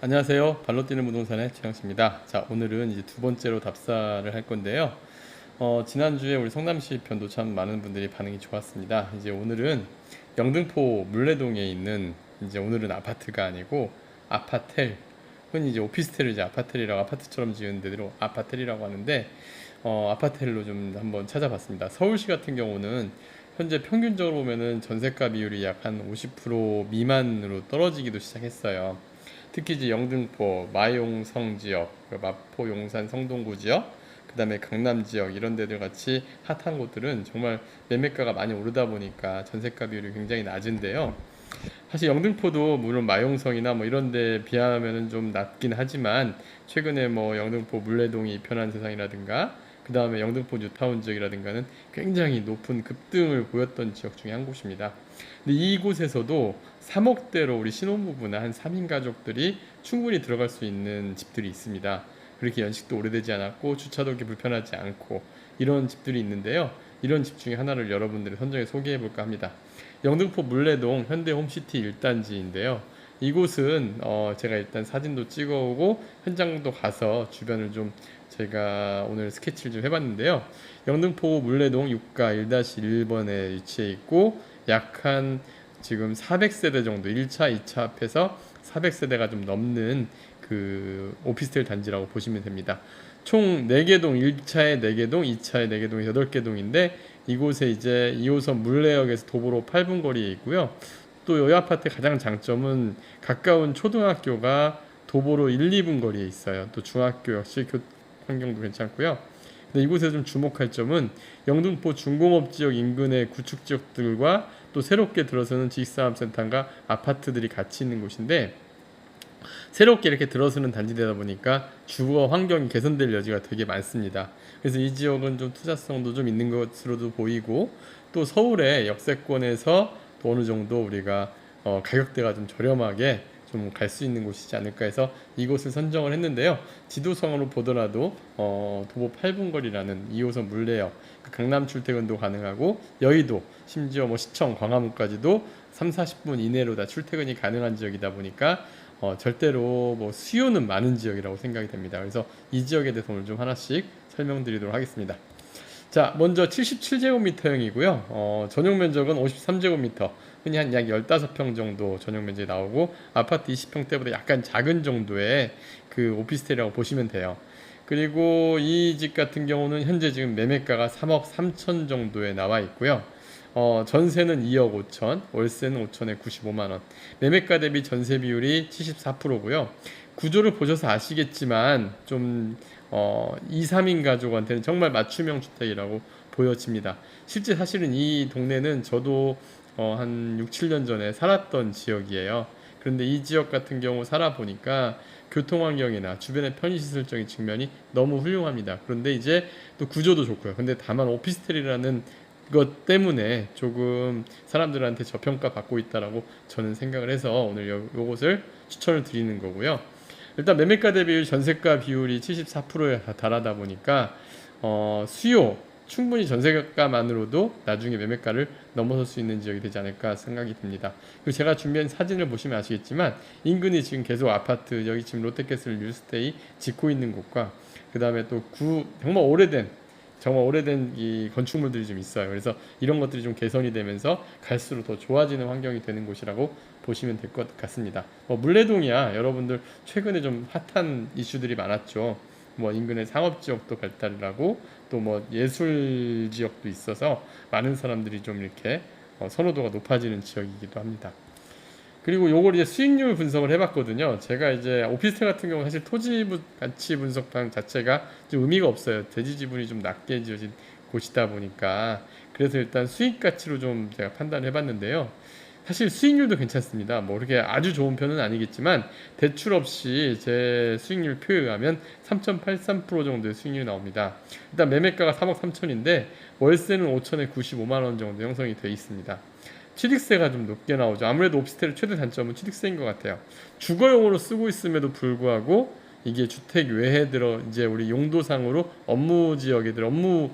안녕하세요. 발로 뛰는 부동산의 최영씨입니다. 자, 오늘은 이제 두 번째로 답사를 할 건데요. 지난주에 우리 성남시 편도 참 많은 분들이 반응이 좋았습니다. 이제 오늘은 영등포 물레동에 있는 이제 오늘은 아파트가 아니고 아파텔, 흔히 이제 오피스텔을 이제 아파텔이라고 아파트처럼 지은 데로 아파텔이라고 하는데 아파텔로 좀 한번 찾아봤습니다. 서울시 같은 경우는 현재 평균적으로 보면은 전세가 비율이 약 한 50% 미만으로 떨어지기도 시작했어요. 특히 이제 영등포, 마용성 지역, 마포, 용산, 성동구 지역, 그 다음에 강남 지역 이런 데들 같이 핫한 곳들은 정말 매매가가 많이 오르다 보니까 전세가 비율이 굉장히 낮은데요. 사실 영등포도 물론 마용성이나 뭐 이런 데 비하면은 좀 낮긴 하지만 최근에 뭐 영등포 물레동이 편한 세상이라든가 그 다음에 영등포 뉴타운 지역이라든가는 굉장히 높은 급등을 보였던 지역 중에 한 곳입니다. 근데 이곳에서도 3억대로 우리 신혼부부나 한 3인 가족들이 충분히 들어갈 수 있는 집들이 있습니다. 그렇게 연식도 오래되지 않았고 주차도 그렇게 불편하지 않고 이런 집들이 있는데요. 이런 집 중에 하나를 여러분들이 선정해 소개해 볼까 합니다. 영등포 물레동 현대홈시티 1단지인데요. 이곳은 제가 일단 사진도 찍어오고 현장도 가서 주변을 좀 제가 오늘 스케치를 좀 해봤는데요. 영등포 물레동 6가 1-1번에 위치해 있고 약 한 지금 400세대 정도 1차, 2차 합해서 400세대가 좀 넘는 그 오피스텔 단지라고 보시면 됩니다. 총 4개 동, 1차에 4개 동, 2차에 4개 동이 8개 동인데 이곳에 이제 2호선 물레역에서 도보로 8분 거리에 있고요. 또 이 아파트의 가장 장점은 가까운 초등학교가 도보로 1, 2분 거리에 있어요. 또 중학교 역시 환경도 괜찮고요. 근데 이곳에서 좀 주목할 점은 영등포 중공업 지역 인근의 구축 지역들과 또 새롭게 들어서는 지식산업센터가 아파트들이 같이 있는 곳인데 새롭게 이렇게 들어서는 단지되다 보니까 주거 환경이 개선될 여지가 되게 많습니다. 그래서 이 지역은 좀 투자성도 좀 있는 것으로도 보이고 또 서울의 역세권에서 또 어느 정도 우리가 가격대가 좀 저렴하게 좀 갈 수 있는 곳이지 않을까 해서 이곳을 선정을 했는데요. 지도상으로 보더라도 도보 8분 거리라는 2호선 물레역, 강남 출퇴근도 가능하고 여의도, 심지어 뭐 시청, 광화문까지도 3, 40분 이내로 다 출퇴근이 가능한 지역이다 보니까 절대로 뭐 수요는 많은 지역이라고 생각이 됩니다. 그래서 이 지역에 대해서 오늘 좀 하나씩 설명드리도록 하겠습니다. 자, 먼저 77제곱미터형이고요. 전용 면적은 53제곱미터, 흔히 한 약 15평 정도 전용 면적이 나오고 아파트 20평대보다 약간 작은 정도의 그 오피스텔이라고 보시면 돼요. 그리고 이 집 같은 경우는 현재 지금 매매가가 3억 3천 정도에 나와 있고요. 전세는 2억 5천, 월세는 5천에 95만 원. 매매가 대비 전세 비율이 74%고요. 구조를 보셔서 아시겠지만 좀 2, 3인 가족한테는 정말 맞춤형 주택이라고 보여집니다. 실제 사실은 이 동네는 저도 한 6, 7년 전에 살았던 지역이에요. 그런데 이 지역 같은 경우 살아보니까 교통환경이나 주변의 편의시설적인 측면이 너무 훌륭합니다. 그런데 이제 또 구조도 좋고요. 근데 다만 오피스텔이라는 것 때문에 조금 사람들한테 저평가 받고 있다라고 저는 생각을 해서 오늘 요것을 추천을 드리는 거고요. 일단 매매가 대비 전세가 비율이 74%에 달하다 보니까 수요 충분히 전세가만으로도 나중에 매매가를 넘어설 수 있는 지역이 되지 않을까 생각이 듭니다. 그리고 제가 준비한 사진을 보시면 아시겠지만 인근이 지금 계속 아파트, 여기 지금 롯데캐슬 뉴스테이 짓고 있는 곳과 그 다음에 또 정말 오래된 이 건축물들이 좀 있어요. 그래서 이런 것들이 좀 개선이 되면서 갈수록 더 좋아지는 환경이 되는 곳이라고 보시면 될 것 같습니다. 물레동이야 여러분들 최근에 좀 핫한 이슈들이 많았죠. 뭐 인근의 상업 지역도 발달을 하고 또 뭐 예술 지역도 있어서 많은 사람들이 좀 이렇게 선호도가 높아지는 지역이기도 합니다. 그리고 요걸 이제 수익률 분석을 해봤거든요. 제가 이제 오피스텔 같은 경우 사실 토지 가치 분석방 자체가 좀 의미가 없어요. 대지 지분이 좀 낮게 지어진 곳이다 보니까 그래서 일단 수익 가치로 좀 제가 판단을 해봤는데요. 사실 수익률도 괜찮습니다. 뭐 그렇게 아주 좋은 편은 아니겠지만 대출 없이 제 수익률 표에 의하면 3.83% 정도의 수익률이 나옵니다. 일단 매매가가 3억 3천인데 월세는 5천에 95만 원 정도 형성이 되어 있습니다. 취득세가 좀 높게 나오죠. 아무래도 오피스텔의 최대 단점은 취득세인 것 같아요. 주거용으로 쓰고 있음에도 불구하고 이게 주택 외에 들어 이제 우리 용도상으로 업무 지역에 들어 업무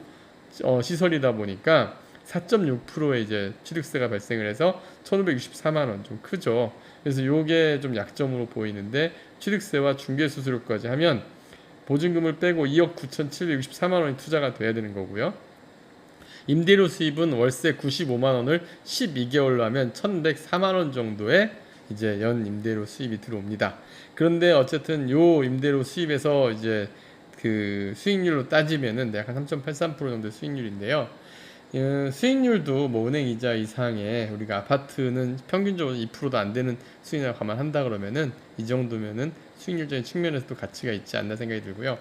시설이다 보니까 4.6%의 이제 취득세가 발생을 해서 1,564만 원, 좀 크죠. 그래서 요게 좀 약점으로 보이는데, 취득세와 중개수수료까지 하면 보증금을 빼고 2억 9,764만 원이 투자가 돼야 되는 거고요. 임대료 수입은 월세 95만 원을 12개월로 하면 1,104만 원 정도의 이제 연 임대료 수입이 들어옵니다. 그런데 어쨌든 요 임대료 수입에서 이제 그 수익률로 따지면은 약 3.83% 정도의 수익률인데요. 수익률도 뭐 은행 이자 이상의, 우리가 아파트는 평균적으로 2%도 안 되는 수익률을 감안한다 그러면은 이 정도면은 수익률적인 측면에서도 가치가 있지 않나 생각이 들고요.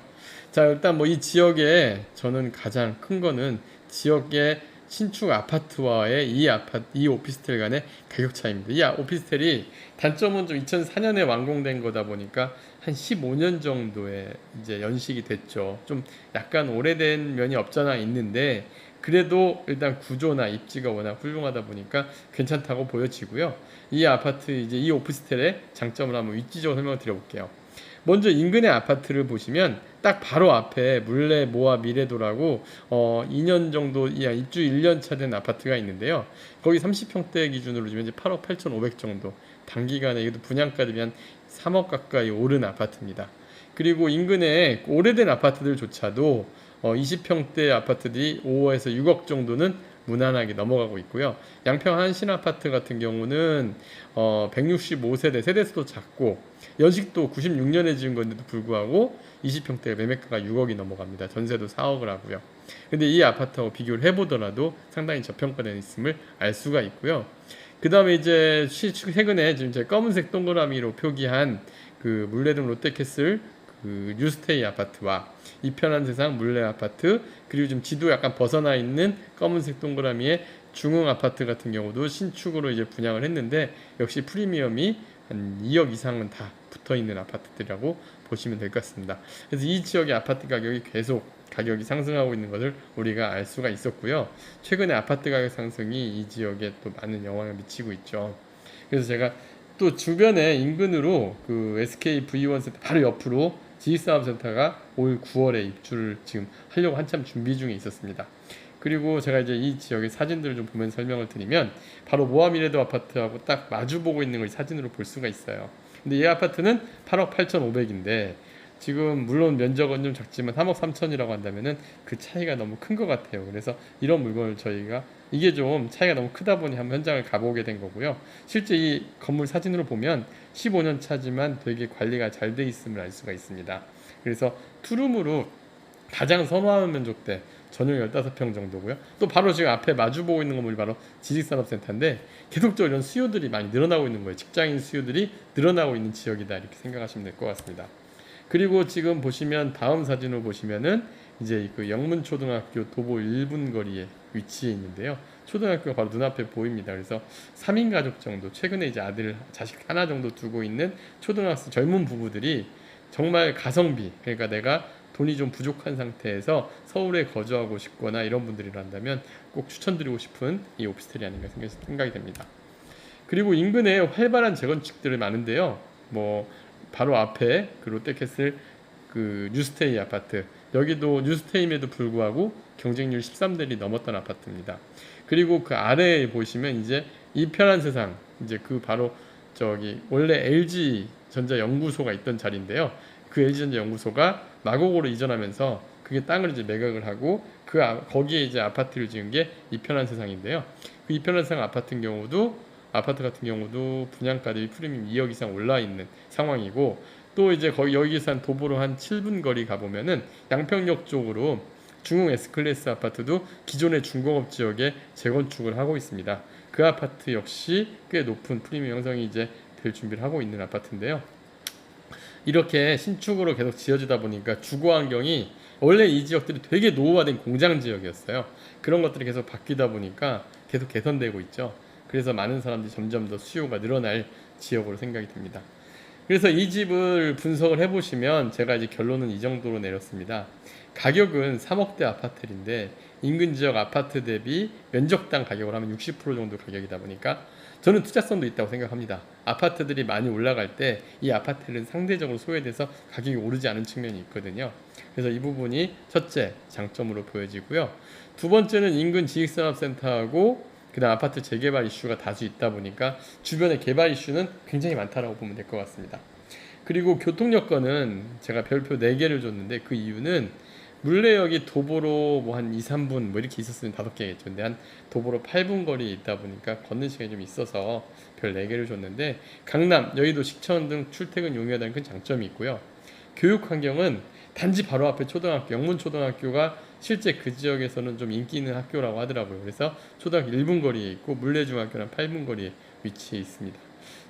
자, 일단 뭐 이 지역에 저는 가장 큰 거는 지역의 신축 아파트와의 이 오피스텔 간의 가격 차이입니다. 이 오피스텔이 단점은 좀 2004년에 완공된 거다 보니까 한 15년 정도의 이제 연식이 됐죠. 좀 약간 오래된 면이 없잖아 있는데, 그래도 일단 구조나 입지가 워낙 훌륭하다 보니까 괜찮다고 보여지고요. 이 아파트, 이제 이 오피스텔의 장점을 한번 입지적으로 설명을 드려볼게요. 먼저 인근의 아파트를 보시면 딱 바로 앞에 물레 모아 미래도라고 2년 정도, 입주 1년 차 된 아파트가 있는데요. 거기 30평대 기준으로 지금 이제 8억 8,500 정도, 단기간에 이것도 분양가 대비 한 3억 가까이 오른 아파트입니다. 그리고 인근에 오래된 아파트들조차도 20평대 아파트들이 5억에서 6억 정도는 무난하게 넘어가고 있고요. 양평 한신 아파트 같은 경우는 165세대, 세대수도 작고 연식도 96년에 지은 건데도 불구하고 20평대 매매가가 6억이 넘어갑니다. 전세도 4억을 하고요. 근데 이 아파트하고 비교를 해보더라도 상당히 저평가되어 있음을 알 수가 있고요. 그 다음에 이제 최근에 지금 제 검은색 동그라미로 표기한 그 물레동 롯데캐슬 그 뉴스테이 아파트와 이편한 세상 물레 아파트, 그리고 지금 지도 약간 벗어나 있는 검은색 동그라미의 중흥 아파트 같은 경우도 신축으로 이제 분양을 했는데, 역시 프리미엄이 한 2억 이상은 다 붙어 있는 아파트들이라고 보시면 될 것 같습니다. 그래서 이 지역의 아파트 가격이 계속 가격이 상승하고 있는 것을 우리가 알 수가 있었고요. 최근에 아파트 가격 상승이 이 지역에 또 많은 영향을 미치고 있죠. 그래서 제가 또 주변에 인근으로 그 SK V1 센터 바로 옆으로 지식산업센터가 올 9월에 입주를 지금 하려고 한참 준비 중에 있었습니다. 그리고 제가 이제 이 지역의 사진들을 좀 보면서 설명을 드리면, 바로 모아미래도 아파트하고 딱 마주보고 있는 걸 사진으로 볼 수가 있어요. 근데 이 아파트는 8억 8,500인데 지금 물론 면적은 좀 작지만 3억 3천이라고 한다면은 그 차이가 너무 큰 것 같아요. 그래서 이런 물건을 저희가, 이게 좀 차이가 너무 크다 보니 한번 현장을 가보게 된 거고요. 실제 이 건물 사진으로 보면 15년 차지만 되게 관리가 잘 돼 있음을 알 수가 있습니다. 그래서 투룸으로 가장 선호하는 면적대 전용 15평 정도고요. 또 바로 지금 앞에 마주보고 있는 건물이 바로 지식산업센터인데, 계속적으로 이런 수요들이 많이 늘어나고 있는 거예요. 직장인 수요들이 늘어나고 있는 지역이다, 이렇게 생각하시면 될 것 같습니다. 그리고 지금 보시면 다음 사진으로 보시면은 이제 그 영문초등학교 도보 1분 거리에 위치해 있는데요. 초등학교가 바로 눈앞에 보입니다. 그래서 3인 가족 정도, 최근에 이제 아들, 자식 하나 정도 두고 있는 초등학생 젊은 부부들이 정말 가성비, 그러니까 내가 돈이 좀 부족한 상태에서 서울에 거주하고 싶거나 이런 분들이란다면 꼭 추천드리고 싶은 이 오피스텔이 아닌가 생각이 됩니다. 그리고 인근에 활발한 재건축들이 많은데요. 뭐 바로 앞에 그 롯데캐슬 그 뉴스테이 아파트, 여기도 뉴스테이임에도 불구하고 경쟁률 13대를 넘었던 아파트입니다. 그리고 그 아래에 보시면 이제 이편한 세상, 이제 그 바로 저기 원래 LG 전자 연구소가 있던 자리인데요. 그 LG 전자 연구소가 마곡으로 이전하면서 그게 땅을 이제 매각을 하고 거기에 이제 아파트를 지은 게 이편한 세상인데요. 그 이편한 세상 아파트 같은 경우도 분양가 대비 프리미엄 2억 이상 올라 있는 상황이고, 또 이제 거기 여기서 한 도보로 한 7분 거리 가보면은 양평역 쪽으로 중흥 S클래스 아파트도 기존의 중공업 지역에 재건축을 하고 있습니다. 그 아파트 역시 꽤 높은 프리미엄 형성이 이제 될 준비를 하고 있는 아파트인데요. 이렇게 신축으로 계속 지어지다 보니까 주거 환경이, 원래 이 지역들이 되게 노후화된 공장 지역이었어요. 그런 것들이 계속 바뀌다 보니까 계속 개선되고 있죠. 그래서 많은 사람들이 점점 더 수요가 늘어날 지역으로 생각이 됩니다. 그래서 이 집을 분석을 해보시면 제가 이제 결론은 이 정도로 내렸습니다. 가격은 3억대 아파트인데 인근 지역 아파트 대비 면적당 가격을 하면 60% 정도 가격이다 보니까 저는 투자성도 있다고 생각합니다. 아파트들이 많이 올라갈 때 이 아파트는 상대적으로 소외돼서 가격이 오르지 않은 측면이 있거든요. 그래서 이 부분이 첫째 장점으로 보여지고요. 두 번째는 인근 지식산업센터하고 그다음 아파트 재개발 이슈가 다수 있다 보니까 주변의 개발 이슈는 굉장히 많다라고 보면 될 것 같습니다. 그리고 교통 여건은 제가 별표 4개를 줬는데 그 이유는 물레역이 도보로 뭐 한 2, 3분 뭐 이렇게 있었으면 5개겠죠. 근데 한 도보로 8분 거리에 있다 보니까 걷는 시간이 좀 있어서 별 4개를 줬는데 강남, 여의도, 식천 등 출퇴근 용이하다는 큰 장점이 있고요. 교육 환경은 단지 바로 앞에 초등학교, 영문초등학교가 실제 그 지역에서는 좀 인기 있는 학교라고 하더라고요. 그래서 초등학교 1분 거리에 있고 물레중학교는 8분 거리에 위치해 있습니다.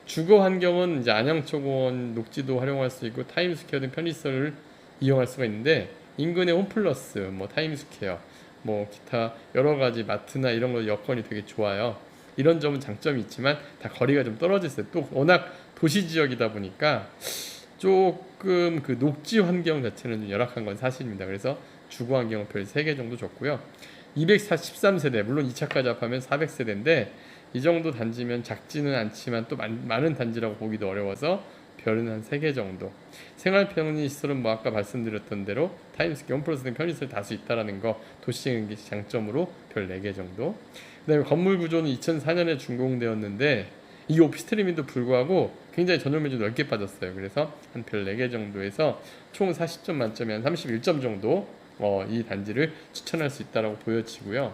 주거 환경은 이제 안양초공원 녹지도 활용할 수 있고 타임스퀘어 등 편의시설을 이용할 수가 있는데 인근의 홈플러스, 뭐 타임스퀘어, 뭐 기타 여러 가지 마트나 이런 거 여건이 되게 좋아요. 이런 점은 장점이 있지만 다 거리가 좀 떨어져 있어요. 또 워낙 도시 지역이다 보니까 조금 그 녹지 환경 자체는 좀 열악한 건 사실입니다. 그래서 주거 환경은 별 3개 정도 줬고요. 213세대, 물론 2차까지 합하면 400세대인데 이 정도 단지면 작지는 않지만 또 많은 단지라고 보기도 어려워서 별은 한 3개 정도. 생활 편의시설은 뭐 아까 말씀드렸던 대로 타임스퀘어, 홈플러스 등 편의시설이 다수 있다는 거 도시행 장점으로 별 4개 정도. 그다음에 건물 구조는 2004년에 준공되었는데 이게 오피스텔임에도 불구하고 굉장히 전용 면적이 넓게 빠졌어요. 그래서 한 별 4개 정도에서 총 40점 만점에 한 31점 정도 이 단지를 추천할 수 있다고 보여지고요.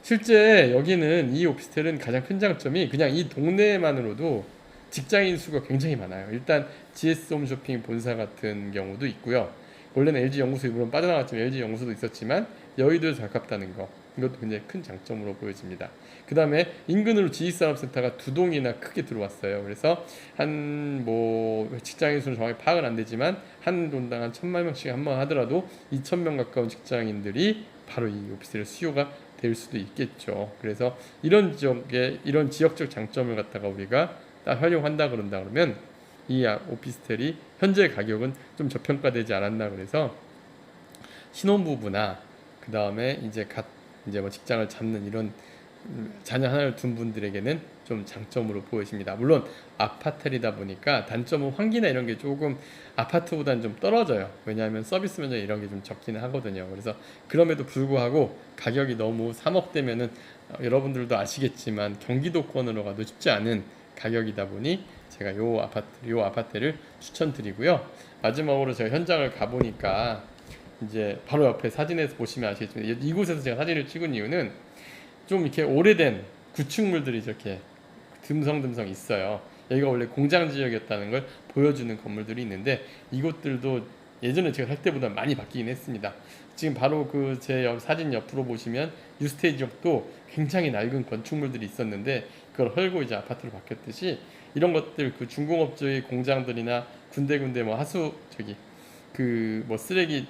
실제 여기는 이 오피스텔은 가장 큰 장점이 그냥 이 동네만으로도 직장인 수가 굉장히 많아요. 일단 GS 홈쇼핑 본사 같은 경우도 있고요. 원래는 LG 연구소 물론 빠져나갔지만 LG 연구소도 있었지만 여의도에 가깝다는 거, 이것도 굉장히 큰 장점으로 보여집니다. 그 다음에 인근으로 지식산업센터가 2동이나 크게 들어왔어요. 그래서 한 뭐 직장인 수는 정확히 파악은 안 되지만 한 돈당 한 1,000만 명씩 한번 하더라도 2,000명 가까운 직장인들이 바로 이 오피스텔 수요가 될 수도 있겠죠. 그래서 이런 지역의 이런 지역적 장점을 갖다가 우리가 딱 활용한다 그러면 이 오피스텔이 현재 가격은 좀 저평가되지 않았나, 그래서 신혼부부나 그 다음에 이제 뭐 직장을 잡는 이런 자녀 하나를 둔 분들에게는 좀 장점으로 보여집니다. 물론 아파텔이다 보니까 단점은 환기나 이런 게 조금 아파트보다는 좀 떨어져요. 왜냐하면 서비스 면적 이런 게 좀 적기는 하거든요. 그래서 그럼에도 불구하고 가격이 너무 3억대면은 여러분들도 아시겠지만 경기도권으로 가도 쉽지 않은 가격이다 보니 제가 요 아파트를 추천드리고요. 마지막으로 제가 현장을 가보니까 이제 바로 옆에 사진에서 보시면 아시겠지만 이곳에서 제가 사진을 찍은 이유는 좀 이렇게 오래된 구축물들이 이렇게 듬성듬성 있어요. 여기가 원래 공장 지역이었다는 걸 보여주는 건물들이 있는데 이곳들도 예전에 제가 살 때보다 많이 바뀌긴 했습니다. 지금 바로 그 제 사진 옆으로 보시면 뉴스테이지 지역도 굉장히 낡은 건축물들이 있었는데 그걸 헐고 이제 아파트로 바뀌었듯이 이런 것들 그 중공업조의 공장들이나 군데군데 뭐 그 뭐 쓰레기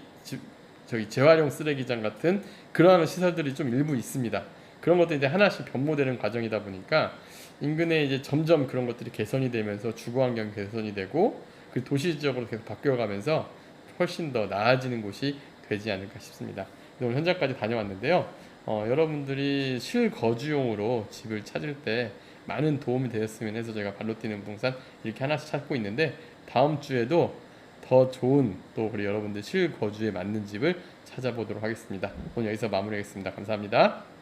재활용 쓰레기장 같은 그러한 시설들이 좀 일부 있습니다. 그런 것들이 이제 하나씩 변모되는 과정이다 보니까 인근에 이제 점점 그런 것들이 개선이 되면서 주거 환경 개선이 되고 그 도시 지역으로 계속 바뀌어가면서 훨씬 더 나아지는 곳이 되지 않을까 싶습니다. 오늘 현장까지 다녀왔는데요. 여러분들이 실거주용으로 집을 찾을 때 많은 도움이 되었으면 해서 제가 발로 뛰는 부동산 이렇게 하나씩 찾고 있는데 다음 주에도 더 좋은 또 우리 여러분들 실거주에 맞는 집을 찾아보도록 하겠습니다. 오늘 여기서 마무리하겠습니다. 감사합니다.